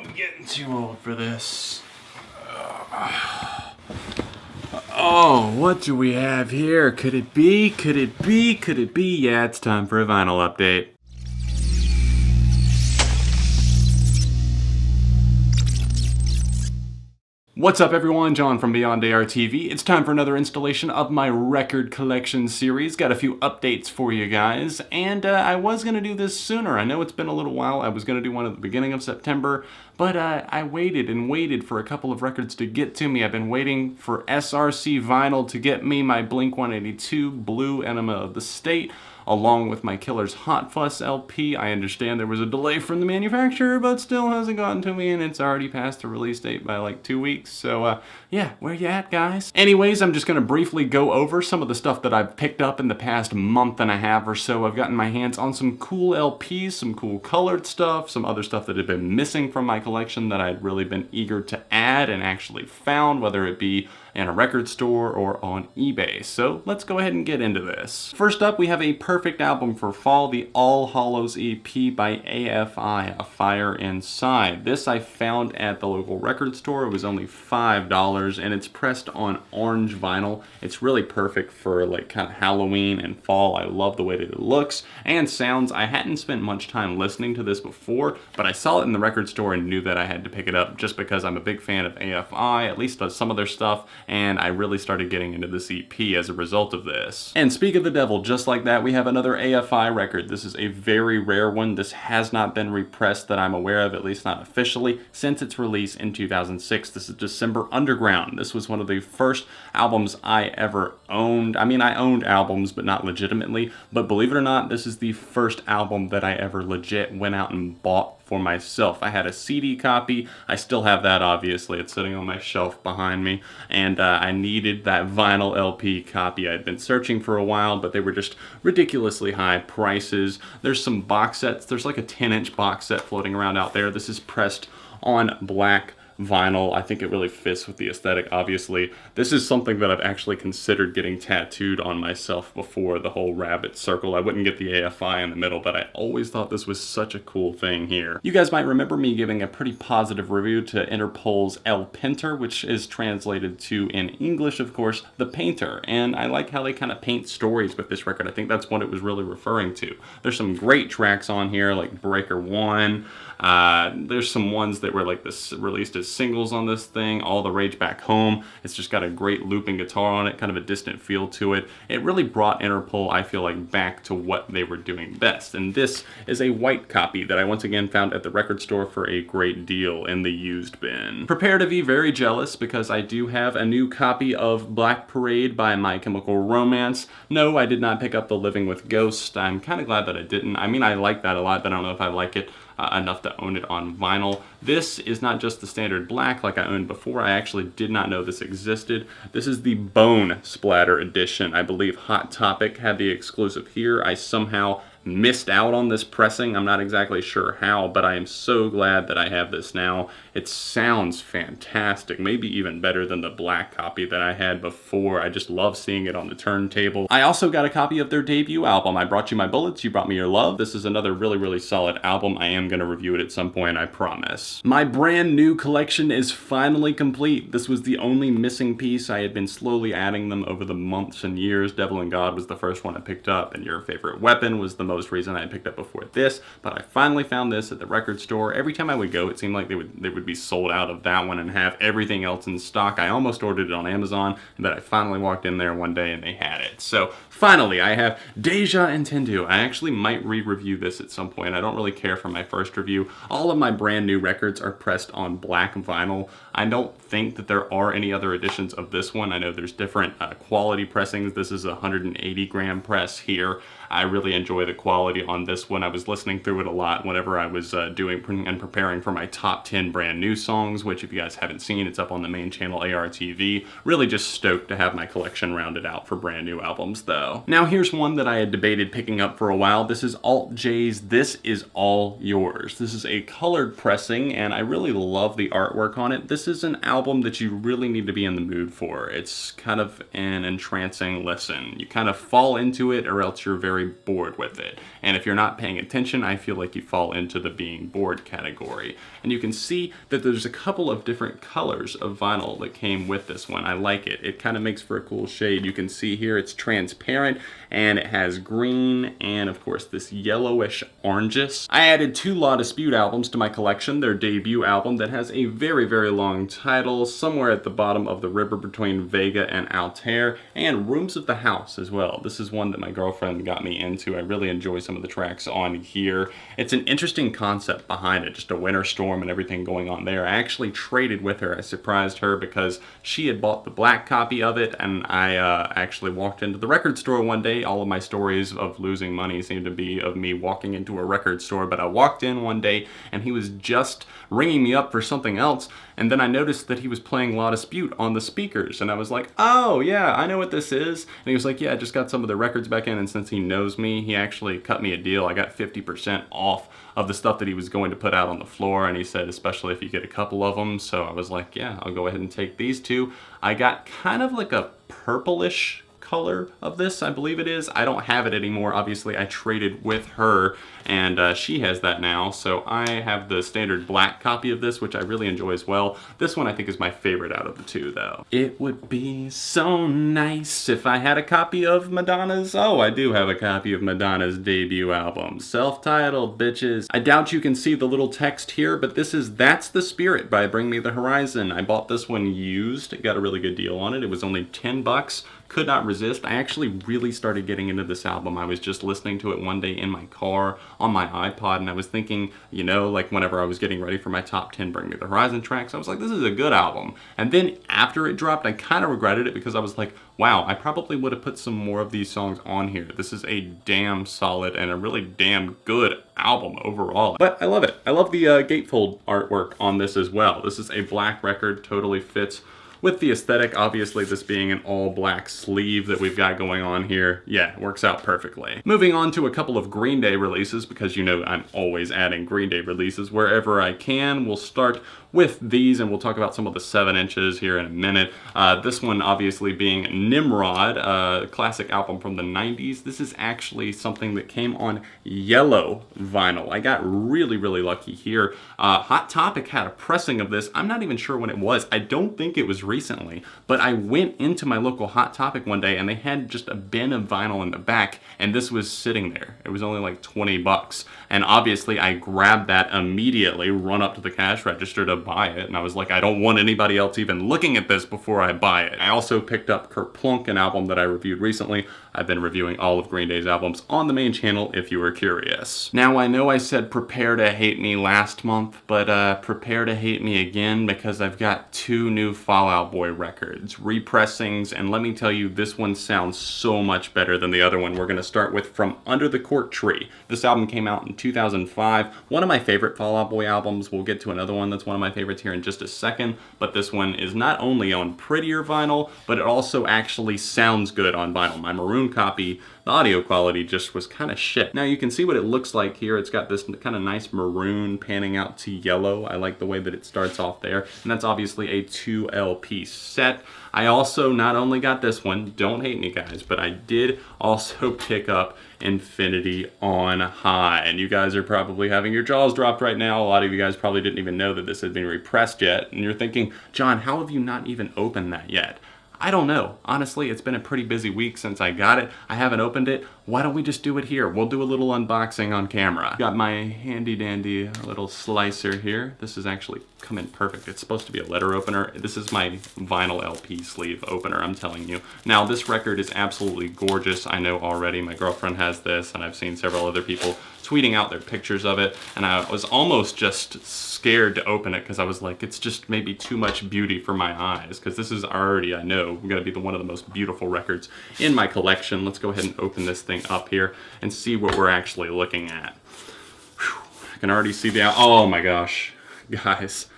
I'm getting too old for this. Oh, what do we have here? Could it be? Could it be? Could it be? Yeah, it's time for a vinyl update. What's up everyone, John from Beyond ARTV. It's time for another installation of my record collection series. Got a few updates for you guys, and I was going to do this sooner. I know it's been a little while. I was going to do one at the beginning of September, but I waited and waited for a couple of records to get to me. I've been waiting for SRC Vinyl to get me my Blink-182 Blue Enema of the State, along with my Killer's Hot Fuss LP. I understand there was a delay from the manufacturer, but still hasn't gotten to me, and it's already passed the release date by like 2 weeks. So yeah, where you at, guys? Anyways, I'm just gonna briefly go over some of the stuff that I've picked up in the past month and a half or so. I've gotten my hands on some cool LPs, some cool colored stuff, some other stuff that had been missing from my collection that I'd really been eager to add and actually found, whether it be in a record store or on eBay. So let's go ahead and get into this. First up, we have a perfect album for fall, the All Hallows EP by AFI, A Fire Inside. This I found at the local record store. It was only $5 and it's pressed on orange vinyl. It's really perfect for like kind of Halloween and fall. I love the way that it looks and sounds. I hadn't spent much time listening to this before, but I saw it in the record store and knew that I had to pick it up just because I'm a big fan of AFI, at least some of their stuff, and I really started getting into this EP as a result of this. And speak of the devil, just like that, we have another AFI record. This is a very rare one. This has not been repressed that I'm aware of, at least not officially, since its release in 2006. This is December Underground. This was one of the first albums I ever owned. I mean, I owned albums, but not legitimately, but believe it or not, this is the first album that I ever legit went out and bought for myself. I had a CD copy. I still have that, obviously. It's sitting on my shelf behind me, and I needed that vinyl LP copy. I'd been searching for a while, but they were just ridiculously high prices. There's some box sets. There's like a 10-inch box set floating around out there. This is pressed on black vinyl. I think it really fits with the aesthetic, obviously. This is something that I've actually considered getting tattooed on myself before, the whole rabbit circle. I wouldn't get the AFI in the middle, but I always thought this was such a cool thing here. You guys might remember me giving a pretty positive review to Interpol's El Painter, which is translated to, in English, of course, The Painter. And I like how they kind of paint stories with this record. I think that's what it was really referring to. There's some great tracks on here, like Breaker 1. There's some ones that were like this released as singles on this thing. All the Rage Back Home. It's just got a great looping guitar on it, kind of a distant feel to it. It really brought Interpol, I feel like, back to what they were doing best. And this is a white copy that I once again found at the record store for a great deal in the used bin. Prepare to be very jealous because I do have a new copy of Black Parade by My Chemical Romance. No, I did not pick up the Living with Ghosts. I'm kind of glad that I didn't. I mean, I like that a lot, but I don't know if I like it enough to own it on vinyl. This is not just the standard black like I owned before. I actually did not know this existed. This is the Bone Splatter edition. I believe Hot Topic had the exclusive here. I somehow missed out on this pressing. I'm not exactly sure how, but I am so glad that I have this now. It sounds fantastic, maybe even better than the black copy that I had before. I just love seeing it on the turntable. I also got a copy of their debut album. I Brought You My Bullets, You Brought Me Your Love. This is another really, really solid album. I am going to review it at some point, I promise. My brand new collection is finally complete. This was the only missing piece. I had been slowly adding them over the months and years. Devil and God was the first one I picked up, and Your Favorite Weapon was the most recent I picked up before this, but I finally found this at the record store. Every time I would go, it seemed like they would be sold out of that one and have everything else in stock. I almost ordered it on Amazon, but I finally walked in there one day and they had it. So finally, I have Deja Entendu. I actually might re-review this at some point. I don't really care for my first review. All of my brand new records are pressed on black vinyl. I don't think that there are any other editions of this one. I know there's different quality pressings. This is a 180 gram press here. I really enjoy the quality on this one. I was listening through it a lot whenever I was doing and preparing for my top 10 brand new songs, which if you guys haven't seen, it's up on the main channel ARTV. Really just stoked to have my collection rounded out for brand new albums though. Now here's one that I had debated picking up for a while. This is Alt J's This Is All Yours. This is a colored pressing and I really love the artwork on it. This is an album that you really need to be in the mood for. It's kind of an entrancing listen. You kind of fall into it or else you're very very bored with it. And if you're not paying attention, I feel like you fall into the being bored category. And you can see that there's a couple of different colors of vinyl that came with this one. I like it. It kind of makes for a cool shade. You can see here it's transparent and it has green and of course this yellowish oranges. I added 2 La Dispute albums to my collection, their debut album that has a very, very long title somewhere at the bottom of the river between Vega and Altair, and Rooms of the House as well. This is one that my girlfriend got me into. I really enjoy some of the tracks on here. It's an interesting concept behind it, just a winter storm and everything going on there. I actually traded with her. I surprised her because she had bought the black copy of it, and I actually walked into the record store one day. All of my stories of losing money seem to be of me walking into a record store, but I walked in one day and he was just ringing me up for something else, and then I noticed that he was playing La Dispute on the speakers, and I was like, oh yeah, I know what this is. And he was like, yeah, I just got some of the records back in, and since he knows me, he actually cut me a deal. I got 50% off of the stuff that he was going to put out on the floor, and he said especially if you get a couple of them. So I was like, yeah, I'll go ahead and take these 2. I got kind of like a purplish color of this, I believe it is. I don't have it anymore. Obviously, I traded with her, and she has that now. So I have the standard black copy of this, which I really enjoy as well. This one I think is my favorite out of the 2, though. It would be so nice if I had a copy of Madonna's. Oh, I do have a copy of Madonna's debut album. Self-titled, bitches. I doubt you can see the little text here, but this is That's the Spirit by Bring Me the Horizon. I bought this one used. Got a really good deal on it. It was only 10 bucks. Could not resist. I actually really started getting into this album. I was just listening to it one day in my car on my iPod, and I was thinking, you know, like whenever I was getting ready for my top 10 Bring Me the Horizon tracks, I was like, this is a good album. And then after it dropped, I kind of regretted it because I was like, wow, I probably would have put some more of these songs on here. This is a damn solid and a really damn good album overall. But I love it. I love the gatefold artwork on this as well. This is a black record, totally fits with the aesthetic. Obviously, this being an all-black sleeve that we've got going on here, yeah, it works out perfectly. Moving on to a couple of Green Day releases, because you know I'm always adding Green Day releases wherever I can. We'll start with these, and we'll talk about some of the 7 inches here in a minute. This one obviously being Nimrod, a classic album from the 90s. This is actually something that came on yellow vinyl. I got really, really lucky here. Hot Topic had a pressing of this. I'm not even sure when it was. I don't think it was recently, but I went into my local Hot Topic one day and they had just a bin of vinyl in the back, and this was sitting there. It was only like 20 bucks. And obviously I grabbed that immediately, run up to the cash register to buy it, and I was like, I don't want anybody else even looking at this before I buy it. I also picked up Kerplunk, an album that I reviewed recently. I've been reviewing all of Green Day's albums on the main channel if you were curious. Now, I know I said prepare to hate me last month, but prepare to hate me again because I've got 2 new Fall Out Boy records, repressings, and let me tell you, this one sounds so much better than the other one. We're gonna start with From Under the Cork Tree. This album came out in 2005. One of my favorite Fall Out Boy albums. We'll get to another one that's one of my favorites here in just a second, but this one is not only on prettier vinyl, but it also actually sounds good on vinyl. My maroon copy, the audio quality just was kind of shit. Now you can see what it looks like here. It's got this kind of nice maroon panning out to yellow. I like the way that it starts off there, and that's obviously a 2 LP set. I also not only got this one, don't hate me guys, but I did also pick up Infinity on High, and you guys are probably having your jaws dropped right now. A lot of you guys probably didn't even know that this had been repressed yet, and you're thinking, John, how have you not even opened that yet? I don't know. Honestly, it's been a pretty busy week since I got it. I haven't opened it. Why don't we just do it here? We'll do a little unboxing on camera. Got my handy dandy little slicer here. This is actually come in perfect. It's supposed to be a letter opener. This is my vinyl LP sleeve opener, I'm telling you. Now, this record is absolutely gorgeous. I know already. My girlfriend has this, and I've seen several other people tweeting out their pictures of it, and I was almost just scared to open it because I was like, it's just maybe too much beauty for my eyes, because this is already, I know, going to be one of the most beautiful records in my collection. Let's go ahead and open this thing up here and see what we're actually looking at. Whew. I can already see the, oh my gosh, guys,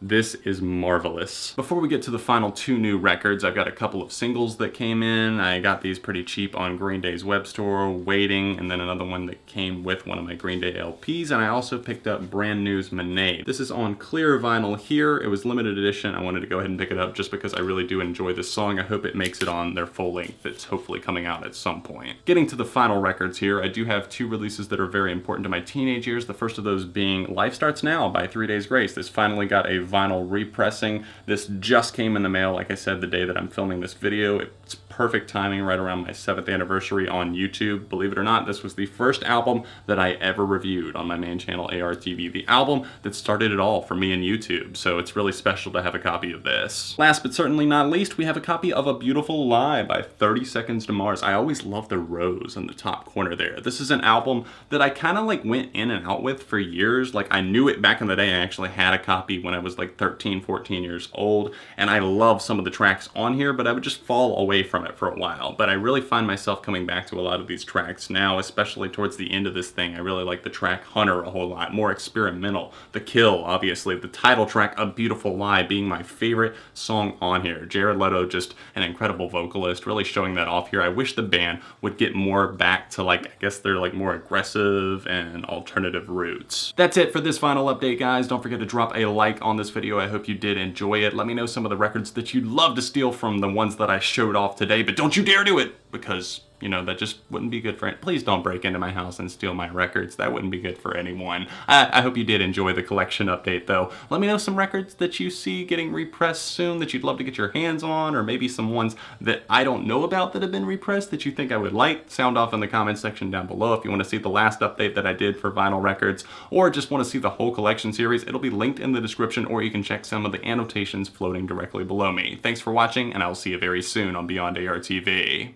This is marvelous. Before we get to the final 2 new records, I've got a couple of singles that came in. I got these pretty cheap on Green Day's web store, Waiting, and then another one that came with one of my Green Day LPs, and I also picked up Brand New's Monade. This is on clear vinyl here. It was limited edition. I wanted to go ahead and pick it up just because I really do enjoy this song. I hope it makes it on their full length. It's hopefully coming out at some point. Getting to the final records here, I do have 2 releases that are very important to my teenage years. The first of those being Life Starts Now by 3 Days Grace. This finally got a vinyl repressing. This just came in the mail, like I said, the day that I'm filming this video. It's perfect timing right around my 7th anniversary on YouTube. Believe it or not, this was the first album that I ever reviewed on my main channel, ARTV. The album that started it all for me in YouTube, so it's really special to have a copy of this. Last but certainly not least, we have a copy of A Beautiful Lie by 30 Seconds to Mars. I always love the rose in the top corner there. This is an album that I kind of like went in and out with for years. Like, I knew it back in the day. I actually had a copy when I was like 13, 14 years old, and I love some of the tracks on here, but I would just fall away from it for a while. But I really find myself coming back to a lot of these tracks now, especially towards the end of this thing. I really like the track Hunter a whole lot, more experimental. The Kill, obviously. The title track, A Beautiful Lie, being my favorite song on here. Jared Leto, just an incredible vocalist, really showing that off here. I wish the band would get more back to, like, I guess they're like more aggressive and alternative roots. That's it for this final update, guys. Don't forget to drop a like on this video. I hope you did enjoy it. Let me know some of the records that you'd love to steal from the ones that I showed off today, but don't you dare do it, because, you know, that just wouldn't be good for it. Please don't break into my house and steal my records. That wouldn't be good for anyone. I hope you did enjoy the collection update, though. Let me know some records that you see getting repressed soon that you'd love to get your hands on, or maybe some ones that I don't know about that have been repressed that you think I would like. Sound off in the comments section down below. If you want to see the last update that I did for vinyl records, or just want to see the whole collection series, it'll be linked in the description, or you can check some of the annotations floating directly below me. Thanks for watching, and I'll see you very soon on Beyond ARTV.